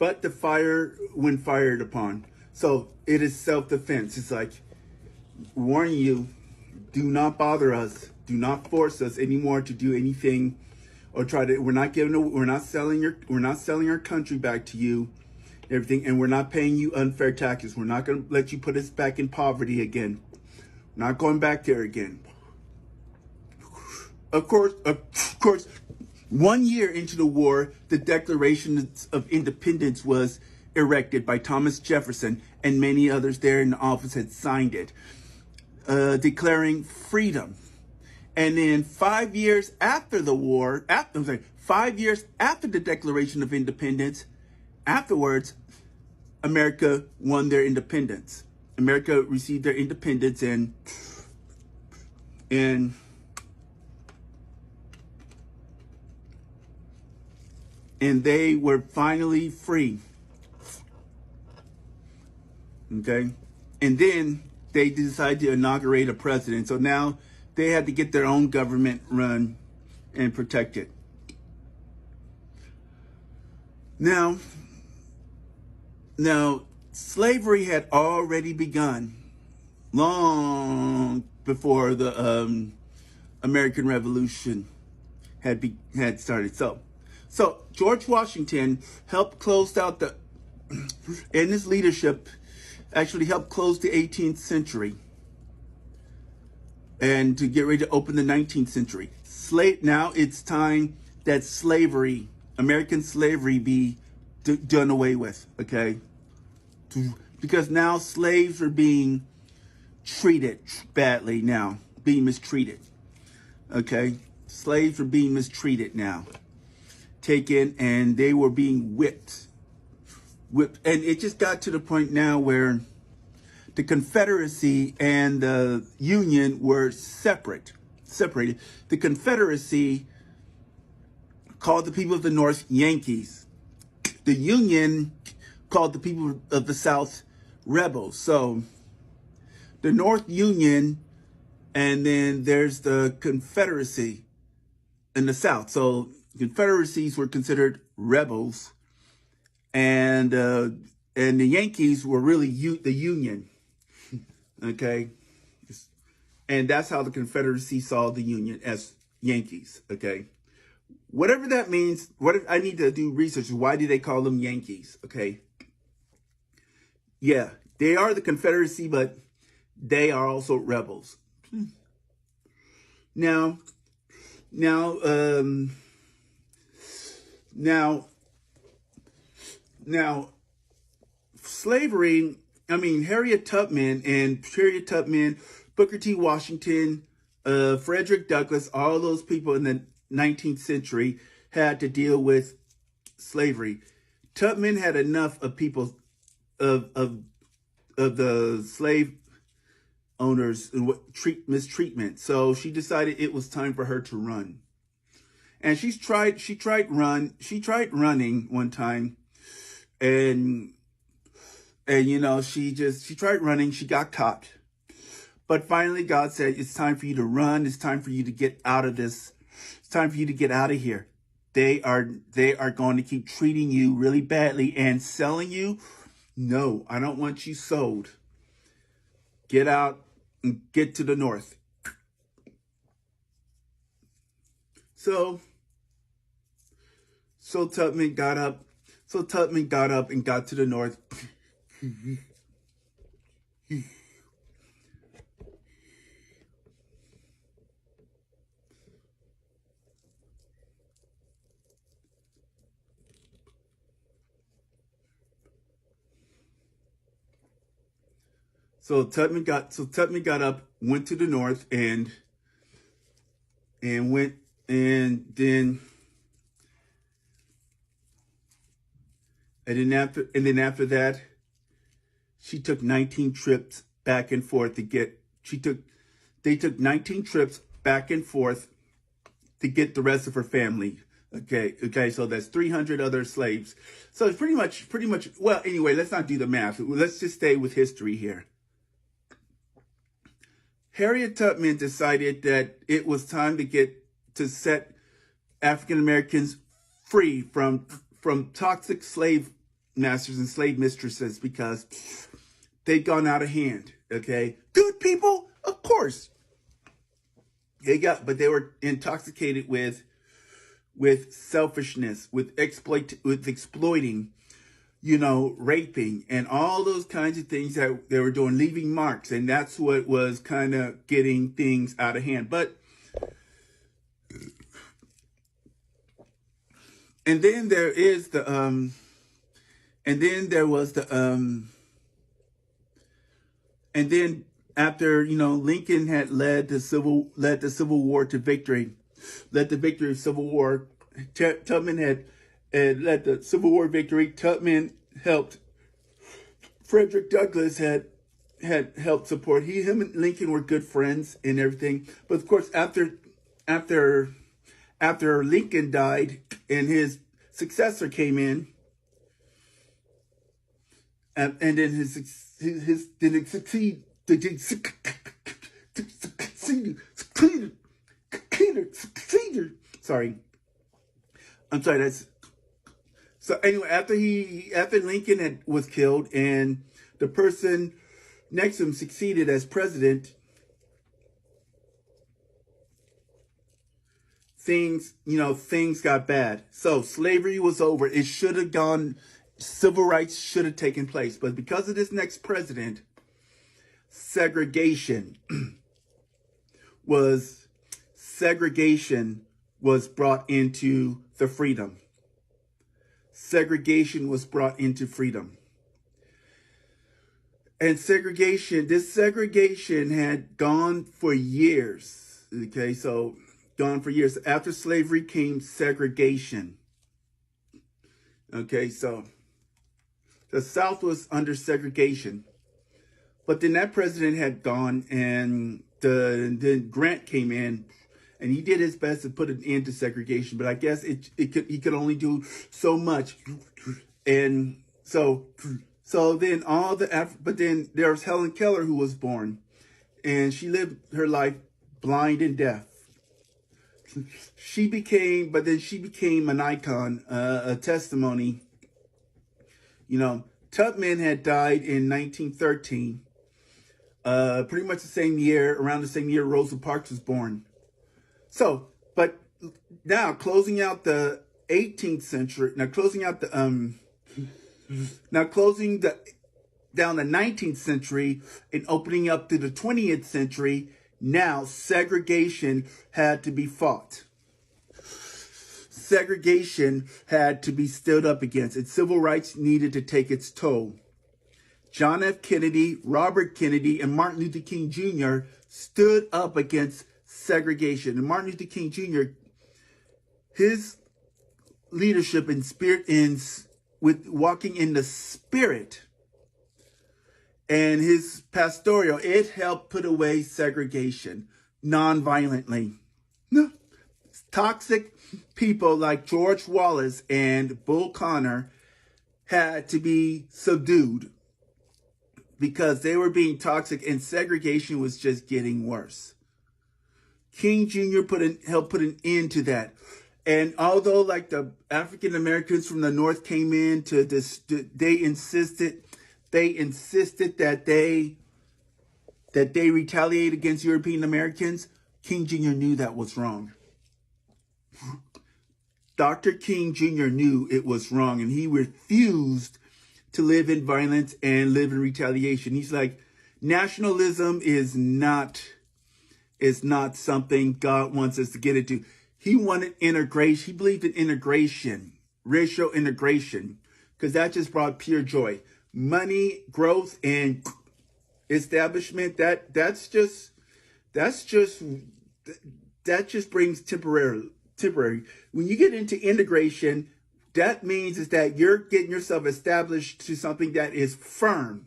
but to fire when fired upon. So it is self-defense. It's like, warning you, do not bother us. Do not force us anymore to do anything or try to. We're not selling our country back to you, everything, and we're not paying you unfair taxes. We're not going to let you put us back in poverty again. We're not going back there again. Of course, 1 year into the war, the Declaration of Independence was erected by Thomas Jefferson, and many others there in the office had signed it, declaring freedom. And then 5 years after the war, 5 years after the Declaration of Independence, afterwards, America won their independence. America received their independence, and they were finally free. Okay? And then they decided to inaugurate a president. So now they had to get their own government run and protected. Now, slavery had already begun long before the American Revolution had started. So George Washington helped close out in his leadership, actually helped close the 18th century and to get ready to open the 19th century. Now it's time that slavery, American slavery, be done away with, okay? Because now slaves are being treated badly now, being mistreated, okay? Slaves are being mistreated now. Taken, and they were being whipped, and it just got to the point now where the Confederacy and the Union were separated. The Confederacy called the people of the North Yankees. The Union called the people of the South rebels. So the North Union, and then there's the Confederacy in the South. So Confederacies were considered rebels, and the Yankees were really the Union, okay? And that's how the Confederacy saw the Union, as Yankees, okay? Whatever that means, I need to do research. Why do they call them Yankees, okay? Yeah, they are the Confederacy, but they are also rebels. Now, slavery, Harriet Tubman, Booker T. Washington, Frederick Douglass, all those people in the 19th century had to deal with slavery. Tubman had enough of people, of the slave owners mistreatment. So she decided it was time for her to run. And she tried running one time, and she tried running, she got caught. But finally God said, it's time for you to run, it's time for you to get out of this. It's time for you to get out of here. They are going to keep treating you really badly and selling you. No, I don't want you sold. Get out and get to the North. So Tubman got up. And got to the North. So Tubman got up, went to the North, and went, and then after that, she took 19 trips back and forth they took 19 trips back and forth to get the rest of her family. Okay, so that's 300 other slaves. So it's pretty much, well, anyway, let's not do the math. Let's just stay with history here. Harriet Tubman decided that it was time to set African Americans free from toxic slave masters and slave mistresses because they'd gone out of hand. Okay, good people, of course. But they were intoxicated with selfishness, with exploiting, raping and all those kinds of things that they were doing, leaving marks, and that's what was kind of getting things out of hand. And then there is the and then there was the and then after Lincoln had led the Civil War to victory, led the victory of Civil War. Tubman had led the Civil War victory. Tubman helped. Frederick Douglass had helped support. Him and Lincoln were good friends and everything. But of course, after Lincoln died and his successor came in, and then didn't succeed. Sorry. I'm sorry. That's so. Anyway, after Lincoln was killed and the person next to him succeeded as president, things got bad. So slavery was over. It should have gone. Civil rights should have taken place, but because of this next president, segregation was brought into the freedom. Segregation was brought into freedom. And this segregation had gone for years. Okay, so gone for years. After slavery came segregation. Okay, so the South was under segregation. But then that president had gone, and then Grant came in, and he did his best to put an end to segregation. But I guess he could only do so much. And so then but then there was Helen Keller, who was born, and she lived her life blind and deaf. She became an icon, a testimony. Tubman had died in 1913. Pretty much around the same year Rosa Parks was born. So, but now closing out the 18th century, closing down the 19th century and opening up to the 20th century, now segregation had to be fought. Segregation had to be stood up against, and civil rights needed to take its toll. John F. Kennedy, Robert Kennedy, and Martin Luther King Jr. stood up against segregation. And Martin Luther King Jr., his leadership and spirit with walking in the spirit and his pastoral, it helped put away segregation nonviolently. Toxic people like George Wallace and Bull Connor had to be subdued because they were being toxic and segregation was just getting worse. King Jr. helped put an end to that. And although like the African Americans from the North came in to this, they insisted that they retaliate against European Americans, King Jr. knew that was wrong. Dr. King Jr. knew it was wrong, and he refused to live in violence and live in retaliation. He's like, nationalism is not something God wants us to get into. He wanted integration. He believed in integration, racial integration, because that just brought pure joy. Money, growth, and establishment, that just brings temporary. When you get into integration, that means is that you're getting yourself established to something that is firm.